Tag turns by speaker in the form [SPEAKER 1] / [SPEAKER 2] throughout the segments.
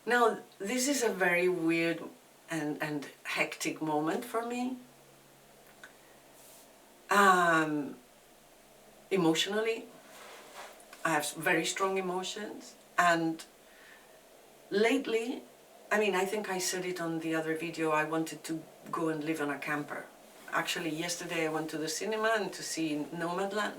[SPEAKER 1] Now, this is a very weird and hectic moment for me. Emotionally, I have very strong emotions, and lately, I mean, I think I said it on the other video, I wanted to go and live on a camper. Actually, yesterday I went to the cinema and to see Nomadland,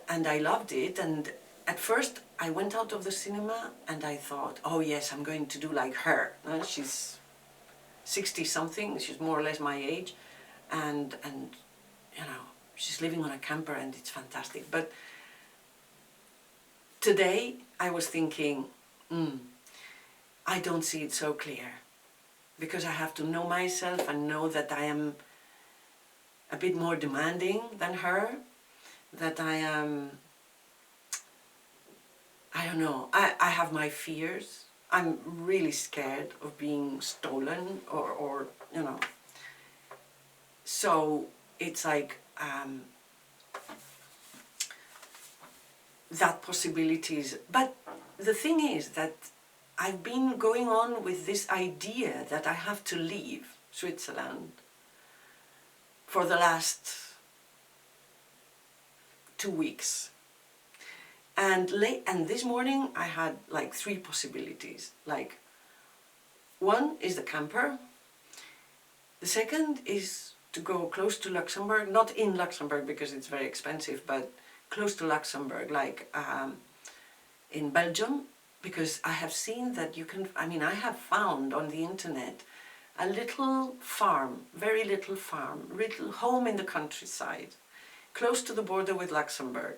[SPEAKER 1] and I loved it. And at first I went out of the cinema and I thought, oh yes, I'm going to do like her. She's 60 something, she's more or less my age, and you know, she's living on a camper and it's fantastic. But today I was thinking, I don't see it so clear, because I have to know myself and know that I am a bit more demanding than her, that I am, I don't know, I have my fears. I'm really scared of being stolen or you know. So it's like that possibilities. But the thing is that I've been going on with this idea that I have to leave Switzerland for the last 2 weeks. And this morning I had like 3 possibilities. Like, one is the camper. The second is to go close to Luxembourg, not in Luxembourg because it's very expensive, but close to Luxembourg, like in Belgium, because I have seen that you can, I mean, I have found on the internet a little farm, very little farm, little home in the countryside, close to the border with Luxembourg.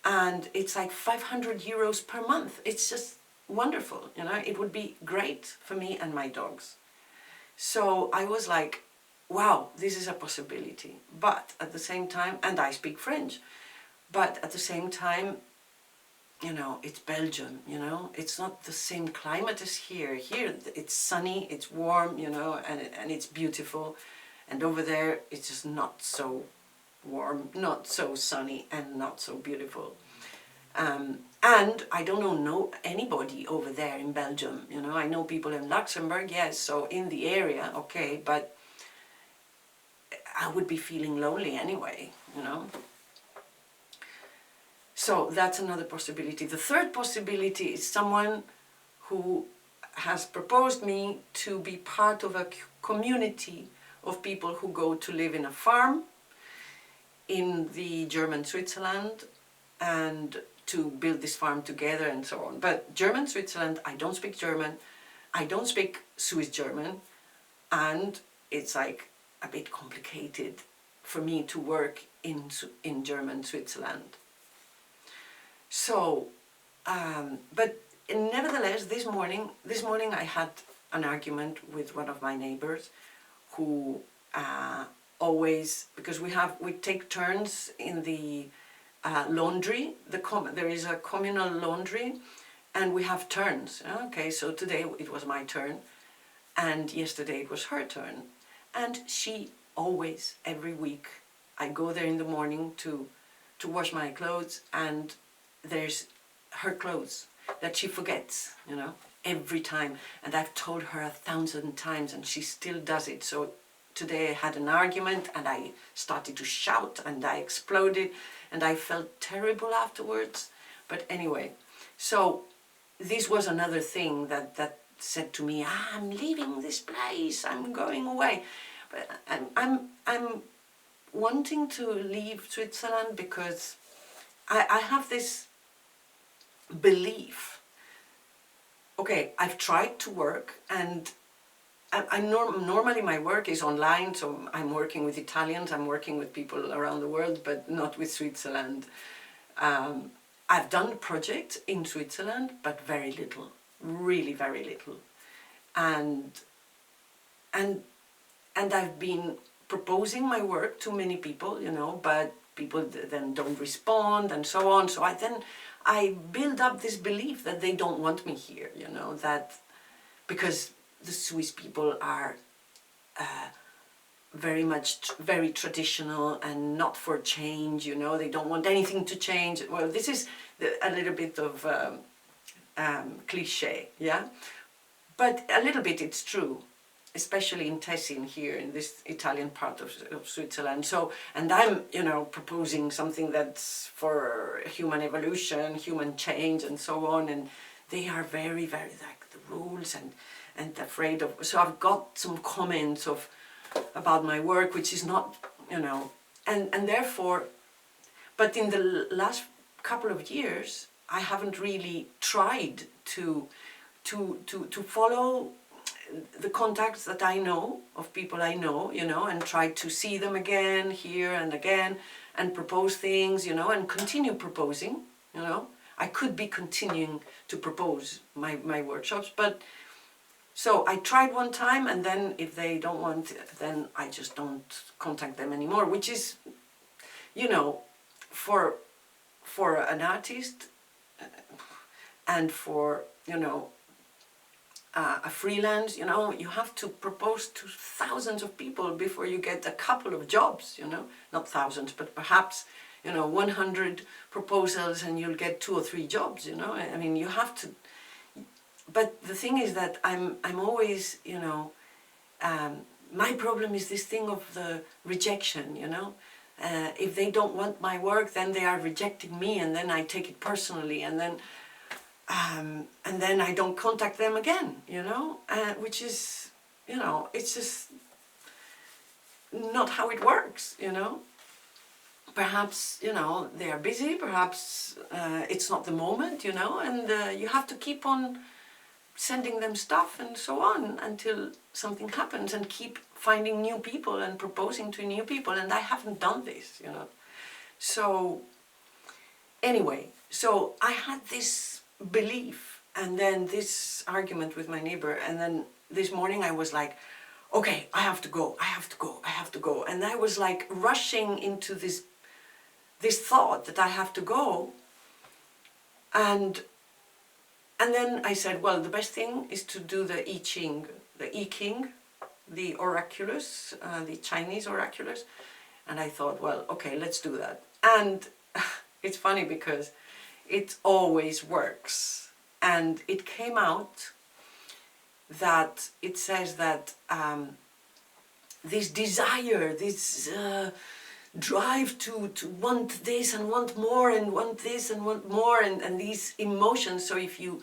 [SPEAKER 1] And it's like 500 euros per month. It's just wonderful, you know, it would be great for me and my dogs. So I was like, wow, this is a possibility. But at the same time, and I speak French, but at the same time, you know, it's Belgium, you know, it's not the same climate as here. Here it's sunny, it's warm, you know, and it's beautiful. And over there, it's just not so warm, not so sunny, and not so beautiful. And I don't know anybody over there in Belgium, you know. I know people in Luxembourg, yes, so in the area, okay, but I would be feeling lonely anyway, you know. So that's another possibility. The third possibility is someone who has proposed me to be part of a community of people who go to live in a farm in the German Switzerland and to build this farm together and so on. But German Switzerland, I don't speak German, I don't speak Swiss German, and it's like a bit complicated for me to work in German Switzerland. So, but nevertheless, this morning I had an argument with one of my neighbors who always, because we take turns in the laundry. There is a communal laundry, and we have turns. Okay, so today it was my turn, and yesterday it was her turn. And she always, every week, I go there in the morning to wash my clothes, and there's her clothes that she forgets, you know, every time. And I've told her 1,000 times, and she still does it. So today I had an argument, and I started to shout, and I exploded, and I felt terrible afterwards. But anyway, so this was another thing that said to me, I'm leaving this place, I'm going away. But I'm wanting to leave Switzerland because I have this belief. Okay, I've tried to work, and normally my work is online, so I'm working with Italians, I'm working with people around the world, but not with Switzerland. I've done projects in Switzerland, but very little, really very little. And I've been proposing my work to many people, you know, but people then don't respond and so on. So I build up this belief that they don't want me here, you know, that because the Swiss people are very much, very traditional and not for change, you know, they don't want anything to change. Well, this is a little bit of cliche, yeah? But a little bit it's true, especially in Tessin here in this Italian part of Switzerland. So, and I'm, you know, proposing something that's for human evolution, human change and so on, and they are very, very like the rules and afraid of, so I've got some comments about my work, which is not, you know, and therefore, but in the last couple of years, I haven't really tried to follow the contacts that I know, of people I know, you know, and try to see them again, here and again, and propose things, you know, and continue proposing, you know. I could be continuing to propose my workshops, but so I tried one time, and then if they don't want, then I just don't contact them anymore, which is, you know, for an artist and for, you know, a freelance, you know, you have to propose to thousands of people before you get a couple of jobs, you know, not thousands, but perhaps, you know, 100 proposals and you'll get 2 or 3 jobs, you know. I mean, you have to. But the thing is that I'm always, you know, my problem is this thing of the rejection, you know. If they don't want my work, then they are rejecting me, and then I take it personally, and then I don't contact them again, you know, which is, you know, it's just not how it works, you know. Perhaps, you know, they are busy, perhaps it's not the moment, you know, and you have to keep on sending them stuff and so on until something happens, and keep finding new people and proposing to new people, and I haven't done this, you know. So anyway, so I had this belief and then this argument with my neighbor, and then this morning I was like, okay, I have to go, and I was like rushing into this thought that I have to go, and then I said, well, the best thing is to do the I-Ching, the oraculus, the Chinese oraculus. And I thought, well, okay, let's do that. And it's funny because it always works. And it came out that it says that this desire, this drive to want this and want more and want this and want more, and these emotions. So if you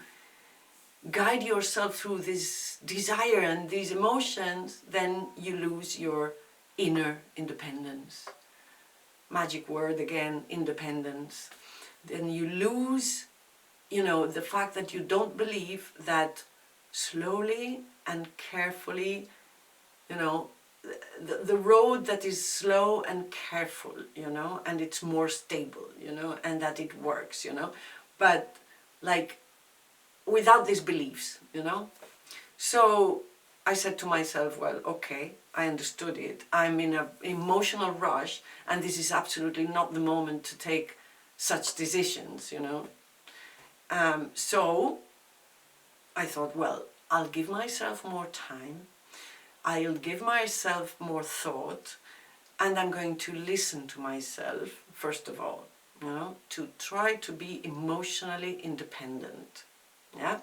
[SPEAKER 1] guide yourself through this desire and these emotions, then you lose your inner independence. Magic word again, independence. Then you lose, you know, the fact that you don't believe that slowly and carefully, you know, the road that is slow and careful, you know, and it's more stable, you know, and that it works, you know, but like without these beliefs, you know. So I said to myself, well, okay, I understood it. I'm in an emotional rush, and this is absolutely not the moment to take such decisions, you know. So I thought, well, I'll give myself more time, I'll give myself more thought, and I'm going to listen to myself, first of all, you know, to try to be emotionally independent, yeah,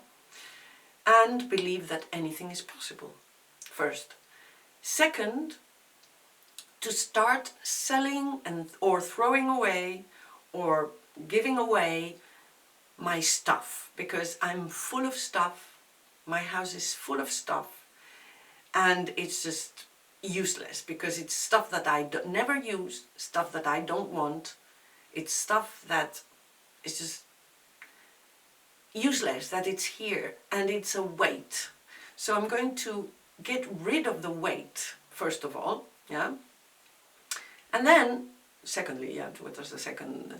[SPEAKER 1] and believe that anything is possible, first. Second, to start selling or throwing away or giving away my stuff, because I'm full of stuff, my house is full of stuff, and it's just useless because it's stuff that I never use, stuff that I don't want, it's stuff that is just useless, that it's here and it's a weight. So I'm going to get rid of the weight, first of all, yeah, and then secondly, yeah, what was the second,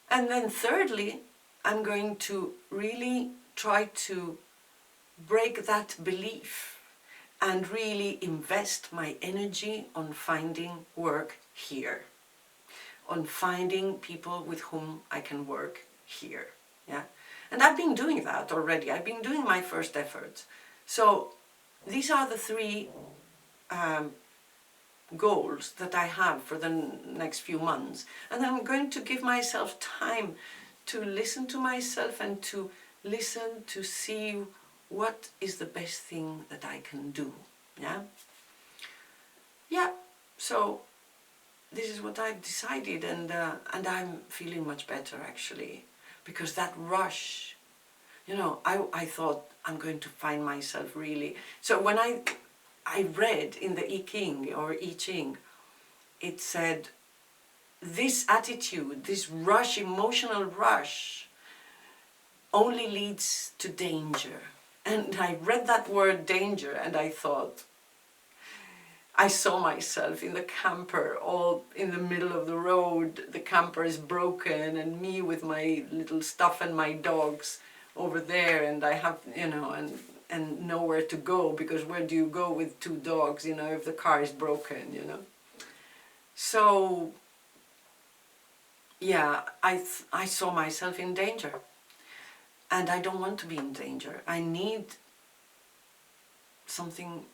[SPEAKER 1] and then thirdly, I'm going to really try to break that belief and really invest my energy on finding work here, on finding people with whom I can work here, yeah. And I've been doing that already. I've been doing my first efforts. So these are the three goals that I have for the next few months, and I'm going to give myself time to listen to myself and to listen to see what is the best thing that I can do. Yeah, so this is what I've decided, and I'm feeling much better actually, because that rush, I thought I'm going to find myself really. So when I read in the I-Ching, it said this attitude, this rush, emotional rush, only leads to danger. And I read that word danger and I thought, I saw myself in the camper, all in the middle of the road. The camper is broken and me with my little stuff and my dogs over there, and I have, and nowhere to go, because where do you go with two dogs, if the car is broken, So, yeah, I saw myself in danger. And I don't want to be in danger. I need something,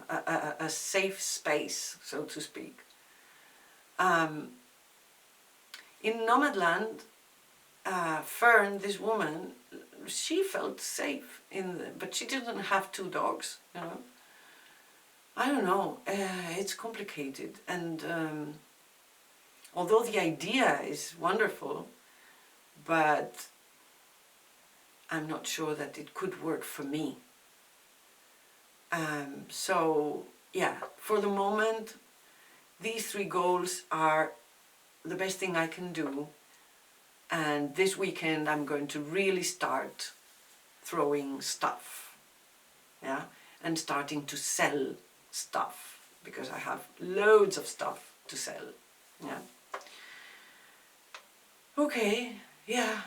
[SPEAKER 1] a safe space, so to speak. In Nomadland, Fern, this woman, she felt safe but she didn't have two dogs, I don't know, it's complicated, and although the idea is wonderful, but I'm not sure that it could work for me. So yeah, for the moment, these 3 goals are the best thing I can do, and this weekend I'm going to really start throwing stuff, and starting to sell stuff, because I have loads of stuff to sell, Okay, yeah.